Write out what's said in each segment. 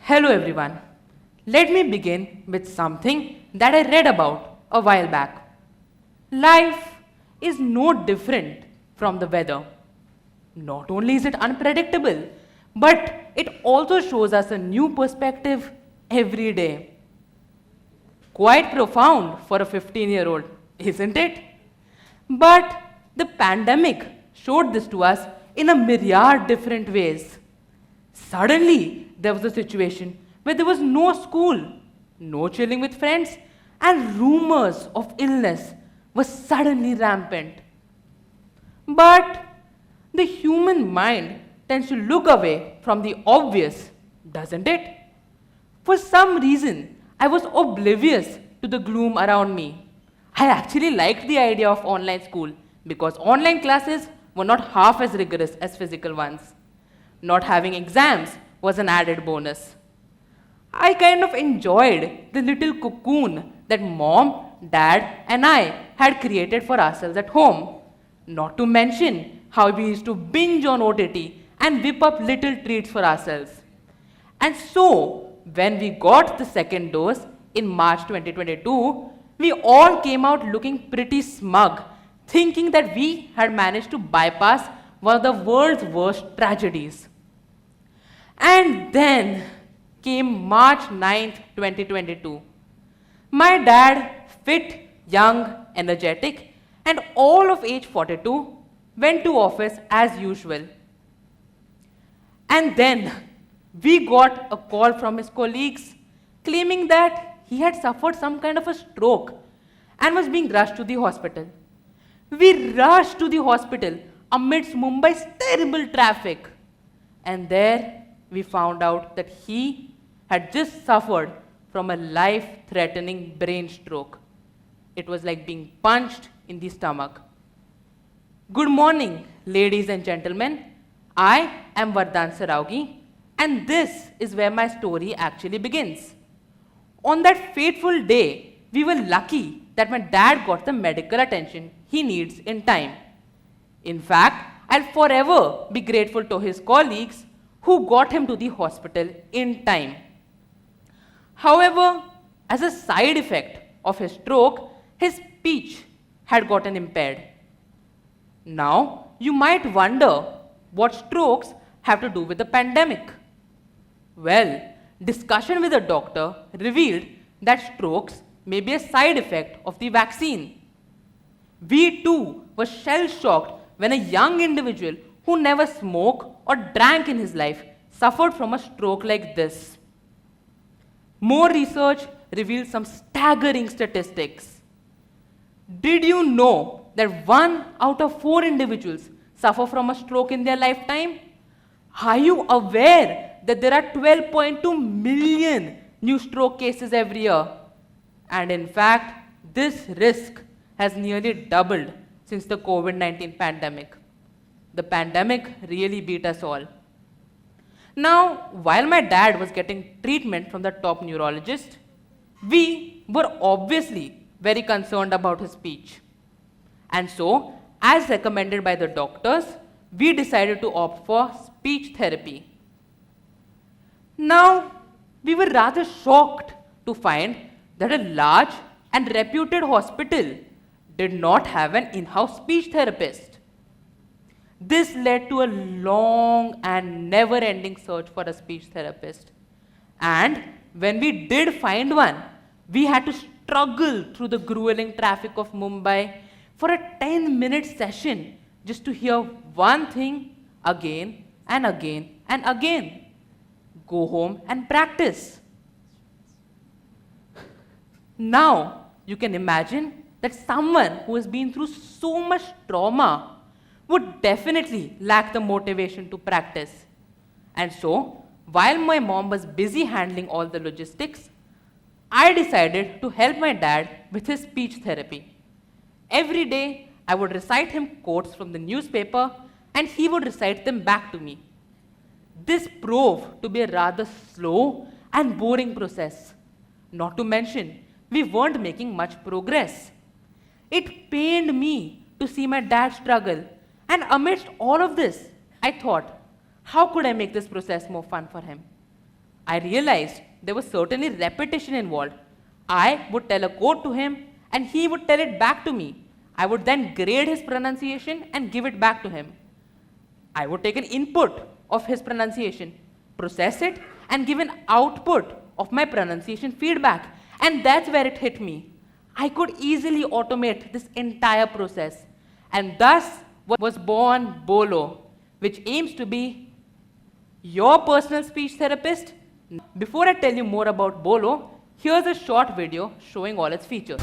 Hello everyone. Let me begin with something that I read about a while back. Life is no different from the weather. Not only is it unpredictable, but it also shows us a new perspective every day. Quite profound for a 15-year-old, isn't it? But the pandemic showed this to us in a myriad different ways. Suddenly, there was a situation where there was no school, no chilling with friends, and rumors of illness were suddenly rampant. But the human mind tends to look away from the obvious, doesn't it? For some reason, I was oblivious to the gloom around me. I actually liked the idea of online school because online classes were not half as rigorous as physical ones. Not having exams was an added bonus. I kind of enjoyed the little cocoon that mom, dad, and I had created for ourselves at home. Not to mention how we used to binge on OTT and whip up little treats for ourselves. And so, when we got the second dose in March 2022, we all came out looking pretty smug, thinking that we had managed to bypass one of the world's worst tragedies. And then came March 9th, 2022. My dad, fit, young, energetic, and all of age 42, went to office as usual. And then we got a call from his colleagues claiming that he had suffered some kind of a stroke and was being rushed to the hospital. We rushed to the hospital amidst Mumbai's terrible traffic. And there we found out that he had just suffered from a life-threatening brain stroke. It was like being punched in the stomach. Good morning, ladies and gentlemen. I am Vardaan Saraogi, and this is where my story actually begins. On that fateful day, we were lucky that my dad got the medical attention he needs in time. In fact, I'll forever be grateful to his colleagues who got him to the hospital in time. However, as a side effect of his stroke, his speech had gotten impaired. Now, you might wonder what strokes have to do with the pandemic. Well, discussion with a doctor revealed that strokes may be a side effect of the vaccine. We too were shell-shocked when a young individual who never smoked or drank in his life suffered from a stroke like this. More research revealed some staggering statistics. Did you know that 1 out of 4 individuals suffer from a stroke in their lifetime? Are you aware that there are 12.2 million new stroke cases every year? And in fact, this risk has nearly doubled since the COVID-19 pandemic. The pandemic really beat us all. Now, while my dad was getting treatment from the top neurologist, we were obviously very concerned about his speech. And so, as recommended by the doctors, we decided to opt for speech therapy. Now, we were rather shocked to find that a large and reputed hospital did not have an in-house speech therapist. This led to a long and never-ending search for a speech therapist. And when we did find one, we had to struggle through the grueling traffic of Mumbai for a 10-minute session just to hear one thing again and again and again. Go home and practice. Now, you can imagine that someone who has been through so much trauma would definitely lack the motivation to practice. And so, while my mom was busy handling all the logistics, I decided to help my dad with his speech therapy. Every day, I would recite him quotes from the newspaper and he would recite them back to me. This proved to be a rather slow and boring process. Not to mention, we weren't making much progress. It pained me to see my dad struggle. And amidst all of this, I thought, how could I make this process more fun for him? I realized there was certainly repetition involved. I would tell a quote to him and he would tell it back to me. I would then grade his pronunciation and give it back to him. I would take an input of his pronunciation, process it, and give an output of my pronunciation feedback. And that's where it hit me. I could easily automate this entire process. And thus was born Bolo, which aims to be your personal speech therapist. Before I tell you more about Bolo, here's a short video showing all its features.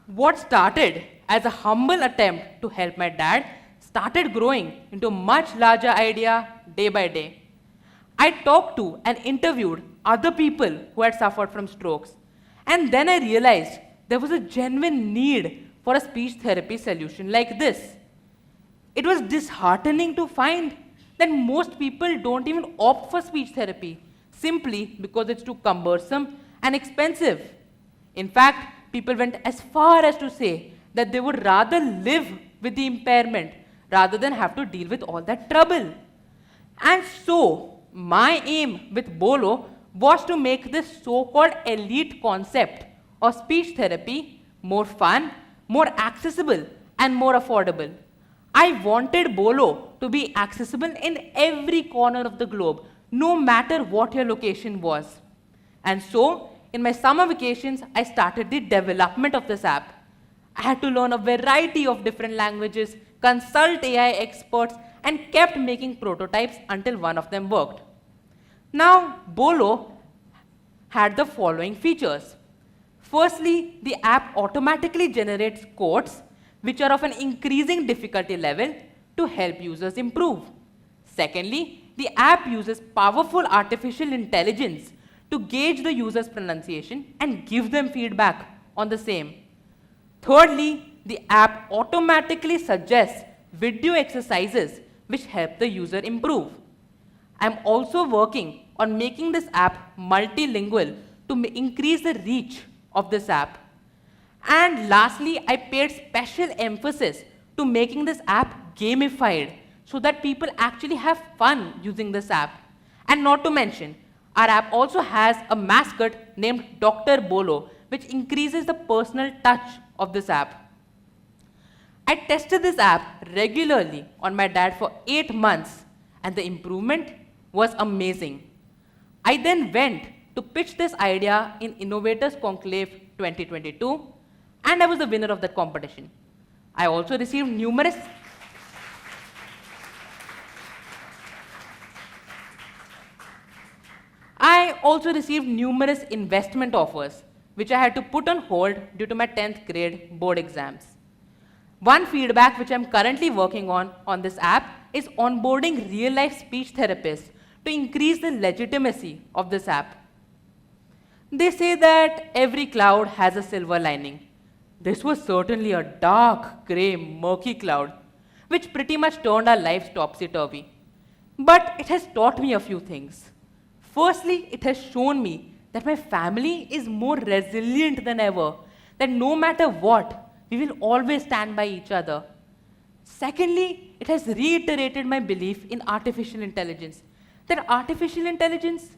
What started as a humble attempt to help my dad started growing into a much larger idea day by day. I talked to and interviewed other people who had suffered from strokes. And then I realized there was a genuine need for a speech therapy solution like this. It was disheartening to find that most people don't even opt for speech therapy simply because it's too cumbersome and expensive. In fact, people went as far as to say that they would rather live with the impairment rather than have to deal with all that trouble. And so, my aim with Bolo was to make this so-called elite concept of speech therapy more fun, more accessible, and more affordable. I wanted Bolo to be accessible in every corner of the globe, no matter what your location was. And so, in my summer vacations, I started the development of this app. I had to learn a variety of different languages, consult AI experts, and kept making prototypes until one of them worked. Now, Bolo had the following features. Firstly, the app automatically generates quotes which are of an increasing difficulty level to help users improve. Secondly, the app uses powerful artificial intelligence to gauge the user's pronunciation and give them feedback on the same. Thirdly, the app automatically suggests video exercises which help the user improve. I'm also working on making this app multilingual to increase the reach of this app. And lastly, I paid special emphasis to making this app gamified so that people actually have fun using this app. And not to mention, our app also has a mascot named Dr. Bolo, which increases the personal touch of this app. I tested this app regularly on my dad for 8 months, and the improvement was amazing. I then went to pitch this idea in Innovators Conclave 2022, and I was the winner of that competition. I also received numerous investment offers, which I had to put on hold due to my 10th grade board exams. One feedback which I'm currently working on this app is onboarding real-life speech therapists to increase the legitimacy of this app. They say that every cloud has a silver lining. This was certainly a dark, grey, murky cloud, which pretty much turned our lives topsy-turvy. But it has taught me a few things. Firstly, it has shown me that my family is more resilient than ever, that no matter what, we will always stand by each other. Secondly, it has reiterated my belief in artificial intelligence, that artificial intelligence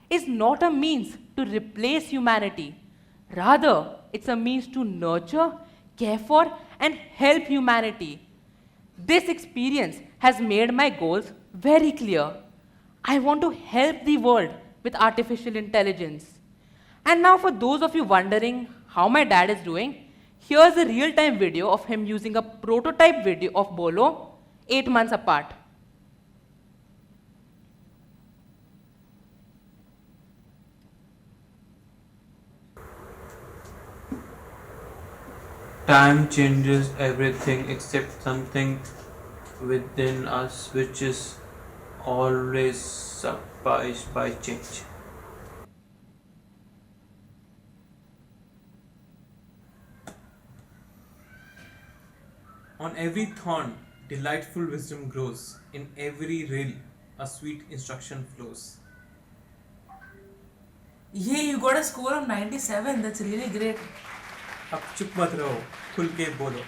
is not a means to replace humanity. Rather, it's a means to nurture, care for, and help humanity. This experience has made my goals very clear. I want to help the world with artificial intelligence. And now for those of you wondering how my dad is doing, here's a real-time video of him using a prototype video of Bolo 8 months apart. Time changes everything except something within us which is always surprised by change. On every thorn, delightful wisdom grows. In every rail, a sweet instruction flows. Yeah, you got a score of 97. That's really great. अब चुप मत रहो, खुल के बोलो.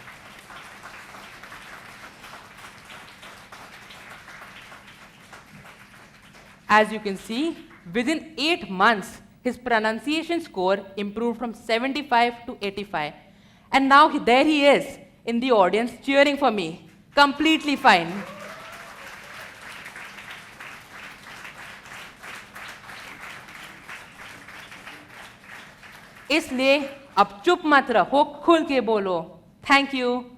As you can see, within 8 months, his pronunciation score improved from 75 to 85. And now there he is in the audience cheering for me. Completely fine. इसलिए अब चुप मत रहो, खुल के बोलो. Thank you.